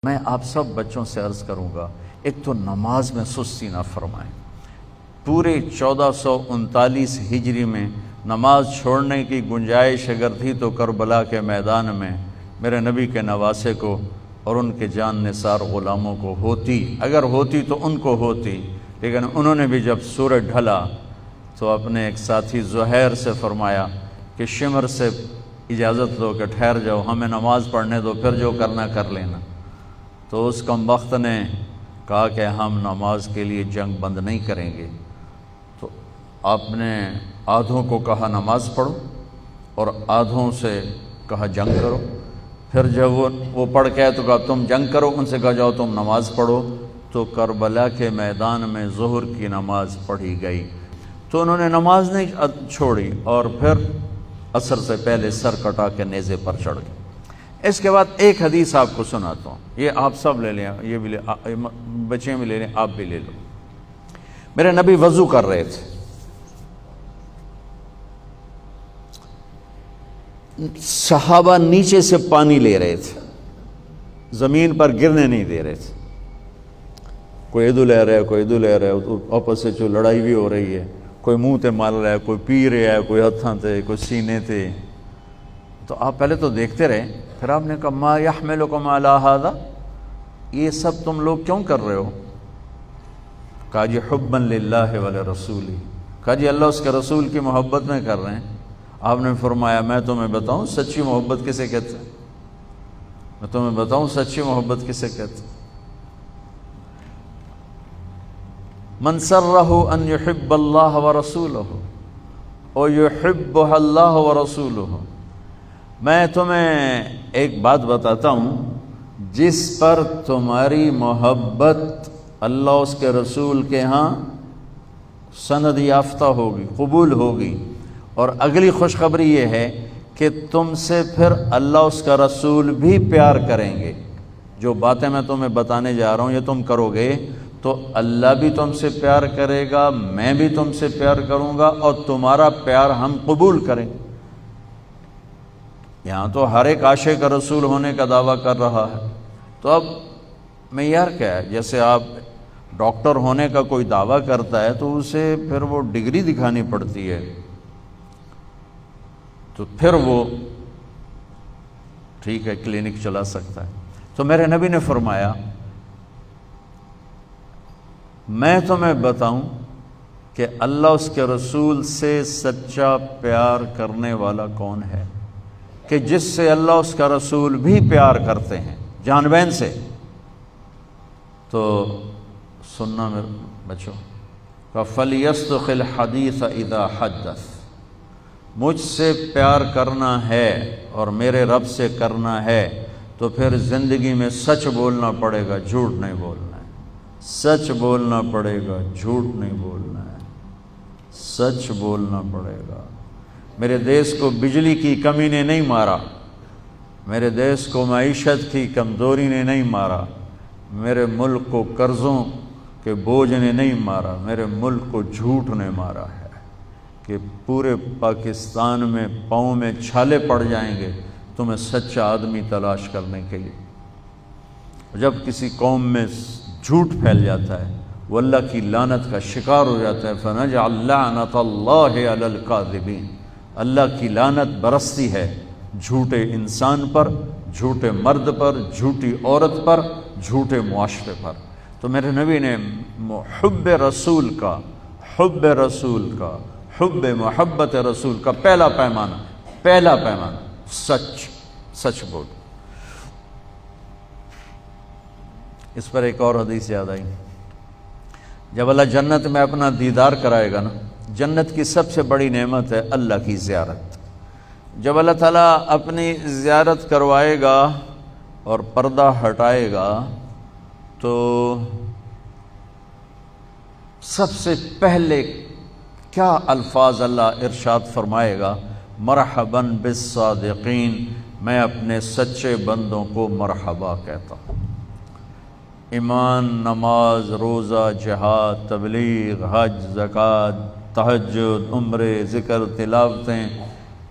میں آپ سب بچوں سے عرض کروں گا، ایک تو نماز میں سستی نہ فرمائیں۔ پورے 1439 ہجری میں نماز چھوڑنے کی گنجائش اگر تھی تو کربلا کے میدان میں میرے نبی کے نواسے کو اور ان کے جان نثار غلاموں کو ہوتی، اگر ہوتی تو ان کو ہوتی، لیکن انہوں نے بھی جب سورج ڈھلا تو اپنے ایک ساتھی زہیر سے فرمایا کہ شمر سے اجازت لو کہ ٹھہر جاؤ، ہمیں نماز پڑھنے دو، پھر جو کرنا کر لینا۔ تو اس کمبخت نے کہا کہ ہم نماز کے لیے جنگ بند نہیں کریں گے۔ تو آپ نے آدھوں کو کہا نماز پڑھو اور آدھوں سے کہا جنگ کرو۔ پھر جب وہ پڑھ کے تو کہا تم جنگ کرو، ان سے کہا جاؤ تم نماز پڑھو۔ تو کربلا کے میدان میں ظہر کی نماز پڑھی گئی۔ تو انہوں نے نماز نہیں چھوڑی اور پھر عصر سے پہلے سر کٹا کے نیزے پر چڑھ گئے۔ اس کے بعد ایک حدیث آپ کو سناتا ہوں، یہ آپ سب لے لیں، یہ بھی بچے بھی لے لیں، آپ بھی لے لو۔ میرے نبی وضو کر رہے تھے، صحابہ نیچے سے پانی لے رہے تھے، زمین پر گرنے نہیں دے رہے تھے۔ کوئی ادھر لے رہا ہے، کوئی ادھر لے رہا ہے، آپس سے جو لڑائی بھی ہو رہی ہے، کوئی منہ تے مار رہا ہے، کوئی پی رہا ہے، کوئی ہتھاں تے، کوئی سینے تے۔ تو آپ پہلے تو دیکھتے رہے، پھر آپ نے کہا ما یحملکم علی ھذا، یہ سب تم لوگ کیوں کر رہے ہو؟ کہا جی حبا للہ ولرسولہ، کہا جی اللہ اس کے رسول کی محبت میں کر رہے ہیں۔ آپ نے فرمایا میں تمہیں بتاؤں سچی محبت کسے کہتے ہیں؟ میں تمہیں بتاؤں سچی محبت کسے کہتے ہیں؟ من سرہ ان یحب اللہ ورسولہ ویحبہ اللہ ورسولہ۔ میں تمہیں ایک بات بتاتا ہوں، جس پر تمہاری محبت اللہ اس کے رسول کے ہاں سند یافتہ ہوگی، قبول ہوگی، اور اگلی خوشخبری یہ ہے کہ تم سے پھر اللہ اس کا رسول بھی پیار کریں گے۔ جو باتیں میں تمہیں بتانے جا رہا ہوں یہ تم کرو گے تو اللہ بھی تم سے پیار کرے گا، میں بھی تم سے پیار کروں گا، اور تمہارا پیار ہم قبول کریں گے۔ یہاں تو ہر ایک عاشق رسول ہونے کا دعویٰ کر رہا ہے، تو اب معیار کیا ہے؟ جیسے آپ ڈاکٹر ہونے کا کوئی دعویٰ کرتا ہے تو اسے پھر وہ ڈگری دکھانی پڑتی ہے، تو پھر وہ ٹھیک ہے کلینک چلا سکتا ہے۔ تو میرے نبی نے فرمایا میں تمہیں بتاؤں کہ اللہ اس کے رسول سے سچا پیار کرنے والا کون ہے، کہ جس سے اللہ اس کا رسول بھی پیار کرتے ہیں جان بین سے۔ تو سننا میرے بچوں کا فَلْيَصْدُقِ الْحَدِيثَ إِذَا حَدَّثَ، مجھ سے پیار کرنا ہے اور میرے رب سے کرنا ہے تو پھر زندگی میں سچ بولنا پڑے گا، جھوٹ نہیں بولنا ہے۔ سچ بولنا پڑے گا، جھوٹ نہیں بولنا ہے، سچ بولنا پڑے گا۔ میرے دیس کو بجلی کی کمی نے نہیں مارا، میرے دیس کو معیشت کی کمزوری نے نہیں مارا، میرے ملک کو قرضوں کے بوجھ نے نہیں مارا، میرے ملک کو جھوٹ نے مارا ہے کہ پورے پاکستان میں پاؤں میں چھالے پڑ جائیں گے تمہیں سچا آدمی تلاش کرنے کے لیے۔ جب کسی قوم میں جھوٹ پھیل جاتا ہے وہ اللہ کی لعنت کا شکار ہو جاتا ہے، فَنَجْعَلْ لَعْنَةَ اللَّهِ عَلَى الْكَاذِبِينَ، اللہ کی لعنت برستی ہے جھوٹے انسان پر، جھوٹے مرد پر، جھوٹی عورت پر، جھوٹے معاشرے پر۔ تو میرے نبی نے حب رسول کا، حب رسول کا، حب محبت رسول کا پہلا پیمانہ سچ بول۔ اس پر ایک اور حدیث یاد آئی، جب اللہ جنت میں اپنا دیدار کرائے گا نا، جنت کی سب سے بڑی نعمت ہے اللہ کی زیارت۔ جب اللہ تعالیٰ اپنی زیارت کروائے گا اور پردہ ہٹائے گا تو سب سے پہلے کیا الفاظ اللہ ارشاد فرمائے گا؟ مرحباً بالصادقین، میں اپنے سچے بندوں کو مرحبا کہتا ہوں۔ ایمان، نماز، روزہ، جہاد، تبلیغ، حج، زکوٰۃ، تہجد، عمرے، ذکر، تلاوتیں،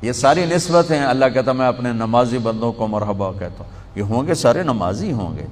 یہ ساری نسبتیں اللہ کہتا میں اپنے نمازی بندوں کو مرحبا کہتا ہوں۔ یہ ہوں گے سارے نمازی ہوں گے،